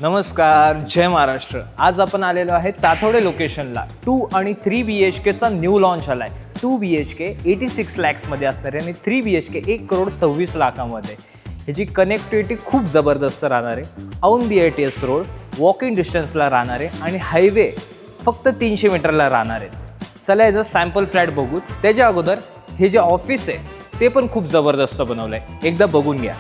नमस्कार, जय महाराष्ट्र. आज आपण आलेलो आहे ताथोडे लोकेशनला. 2 आणि 3 BHKचा न्यू लॉन्च आलाय. 2 BHK 86 लॅक्समध्ये असणार आहे आणि 3 BHK 1,26,00,000मध्ये. ह्याची कनेक्टिव्हिटी खूप जबरदस्त राहणार आहे. औंध BITS रोड वॉकिंग डिस्टन्सला राहणार आहे आणि हायवे फक्त 300 मीटरला राहणार आहे. चला याचा सॅम्पल फ्लॅट बघू. त्याच्या अगोदर हे जे ऑफिस आहे ते पण खूप जबरदस्त बनवलं आहे, एकदा बघून घ्या.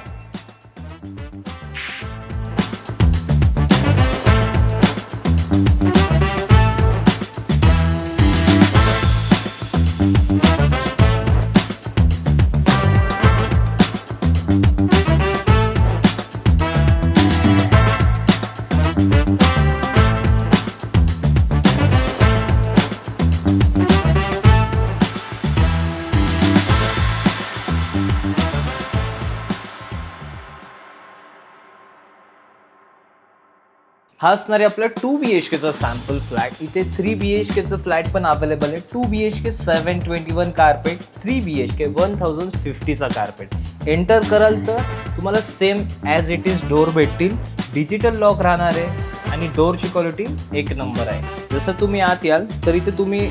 हा असणार आहे आपला 2 BHKचा सॅम्पल फ्लॅट. इथे 3 BHKचं फ्लॅट पण अवेलेबल आहे. 2 BHK 721 कार्पेट, 3 BHK 1050चा कार्पेट. एंटर कराल तर तुम्हाला same as it is door भेटतील. डिजिटल लॉक राहणार आहे आणि डोरची क्वालिटी एक नंबर आहे. जसं तुम्ही आत याल तर इथे तुम्ही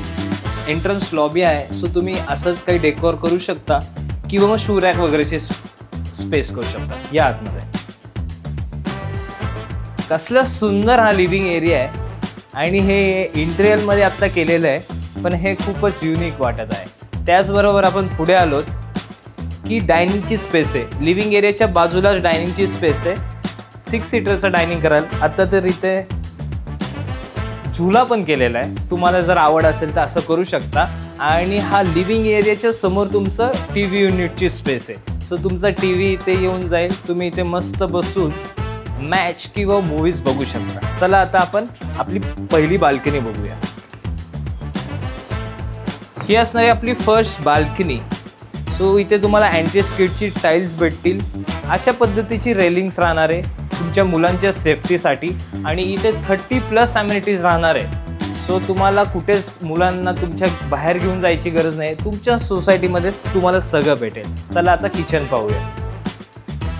एंट्रन्स लॉबी आहे, सो तुम्ही असंच काही डेकोर करू शकता किंवा मग शू रॅक वगैरेचे स्पेस करू शकता. या आतमध्ये कसला सुंदर हा लिव्हिंग एरिया आहे आणि हे इंटेरियरमध्ये आत्ता केलेलं आहे, पण हे खूपच युनिक वाटत आहे. त्याचबरोबर आपण पुढे आलोत की डायनिंगची स्पेस आहे. लिव्हिंग एरियाच्या बाजूलाच डायनिंगची स्पेस आहे. 6 सीटरचं डायनिंग कराल. आता तर इथे झुला पण केलेला आहे. तुम्हाला जर आवड असेल तर असं करू शकता. आणि हा लिव्हिंग एरियाच्या समोर तुमचं TV युनिटची स्पेस आहे. सो तुमचा TV इथे येऊन जाईल. तुम्ही इथे मस्त बसून मॅच किंवा मूव्हीज बघू शकता. चला आता आपण आपली पहिली बाल्कनी बघूया. ही असणारी आपली फर्स्ट बाल्कनी. सो इथे तुम्हाला अँटी स्किडची टाईल्स भेटतील. अशा पद्धतीची रेलिंग्स राहणार आहे तुमच्या मुलांच्या सेफ्टीसाठी आणि इथे 30+ अम्युनिटीज राहणार आहे. सो तुम्हाला कुठेच मुलांना तुमच्या बाहेर घेऊन जायची गरज नाही. तुमच्या सोसायटीमध्येच तुम्हाला सगळं भेटेल. चला आता किचन पाहूया.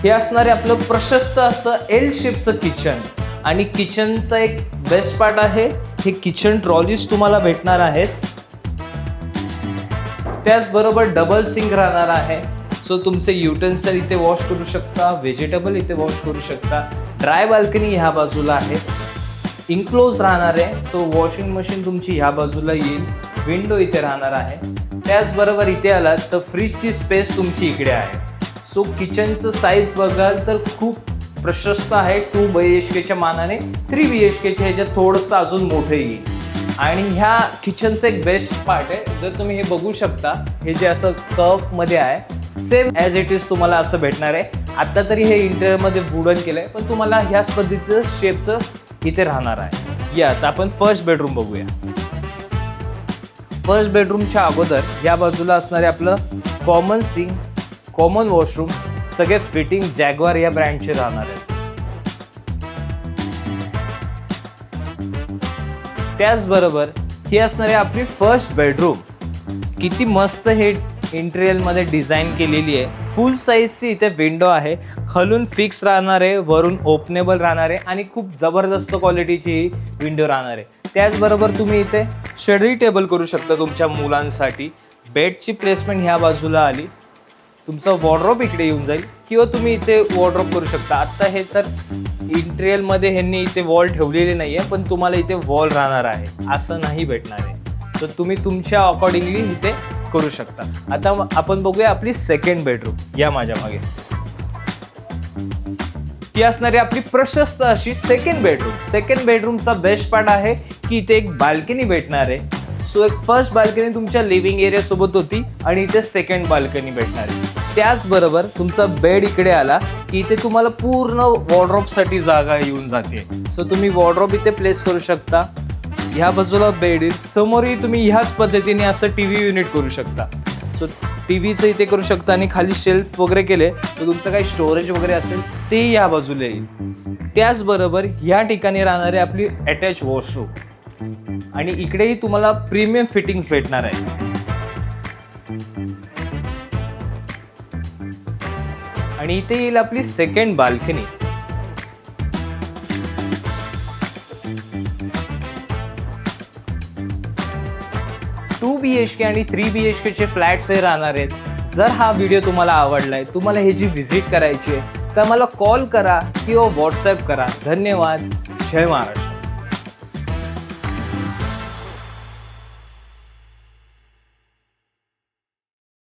हे असणारे आपलं प्रशस्त असं L शेपचं किचन आणि किचनचा एक बेस्ट पार्ट आहे हे किचन ट्रॉलीज तुम्हाला भेटणार आहेत. त्याचबरोबर डबल सिंक राहणार आहे. सो तुमचे युटेन्सिल इथे वॉश करू शकता, व्हेजिटेबल इथे वॉश करू शकता. ड्राय बाल्कनी ह्या बाजूला आहे, इनक्लोज राहणार आहे. सो वॉशिंग मशीन तुमची ह्या बाजूला येईल. विंडो इथे राहणार आहे. त्याचबरोबर इथे आलात तर फ्रीजची स्पेस तुमची इकडे आहे. सो किचनचं साईज बघाल तर खूप प्रशस्त आहे. 2 BHKच्या मानाने 3 BHKच्या ह्याच्यात थोडंसं अजून मोठं येईल. आणि ह्या किचनचं एक बेस्ट पार्ट आहे, जर तुम्ही हे बघू शकता, हे जे असं कर्वमध्ये आहे सेम ॲज इट इज तुम्हाला असं भेटणार आहे. आत्ता तरी हे इंटेरियरमध्ये वुडन केलं आहे, पण तुम्हाला ह्याच पद्धतीचं शेपचं इथे राहणार आहे. या आता आपण फर्स्ट बेडरूम बघूया. फर्स्ट बेडरूमच्या अगोदर या बाजूला असणारे आपलं कॉमन सिंक, कॉमन वॉशरूम, सगळे फिटिंग जॅग्वार या ब्रँडचे राहणार आहेत. त्याचबरोबर ही असणारी आपली फर्स्ट बेडरूम. किती मस्त हे इंटेरियरमध्ये डिझाईन केलेली आहे. फुल साईजची इथे विंडो आहे. खालून फिक्स राहणार आहे, वरून ओपनेबल राहणार आहे आणि खूप जबरदस्त क्वालिटीची ही विंडो राहणार आहे. त्याचबरोबर तुम्ही इथे स्टडी टेबल करू शकता तुमच्या मुलांसाठी. बेडची प्लेसमेंट ह्या बाजूला आली. तुमचा वॉर्डरोब इकडे येऊन जाईल किंवा तुम्ही इथे वॉर्डरोब करू शकता. आत्ता हे तर इंटेरियरमध्ये ह्यांनी इथे वॉल ठेवलेले नाही आहे, पण तुम्हाला इथे वॉल राहणार आहे असं नाही भेटणार आहे. तर तुम्ही तुमच्या अकॉर्डिंगली इथे करू शकता. आता आपण बघूया आपली सेकंड बेडरूम. या माझ्या मागे ती असणारी आपली प्रशस्त अशी सेकंड बेडरूम. सेकंड बेडरूमचा बेस्ट पार्ट आहे की इथे एक बाल्कनी भेटणार आहे. सो एक फर्स्ट बाल्कनी तुमच्या लिव्हिंग एरिया सोबत होती आणि इथे सेकंड बाल्कनी भेटणार आहे. त्याचबरोबर तुमचा बेड इकडे आला की इथे तुम्हाला पूर्ण वॉर्डरोबसाठी जागा येऊन जाते. सो तुम्ही वॉर्डरोब इथे प्लेस करू शकता. ह्या बाजूला बेड येईल. समोरही तुम्ही ह्याच पद्धतीने असं TV युनिट करू शकता. सो TVचं इथे करू शकता आणि खाली शेल्फ वगैरे केले तर तुमचं काही स्टोरेज वगैरे असेल ते या बाजूला येईल. त्याचबरोबर ह्या ठिकाणी राहणारी आपली अटॅच वॉशरूम आणि इकडेही तुम्हाला प्रीमियम फिटिंग्स भेटणार आहे. आणि इथे येईल आपली सेकंड बाल्कनी. 2BHK आणि 3BHKचे फ्लॅट्स हे राहणार आहेत. जर हा व्हिडिओ तुम्हाला आवडलाय, तुम्हाला हे जी व्हिजिट करायची आहे, तर मला कॉल करा किंवा व्हॉट्सॲप करा. धन्यवाद. जय महाराष्ट्र.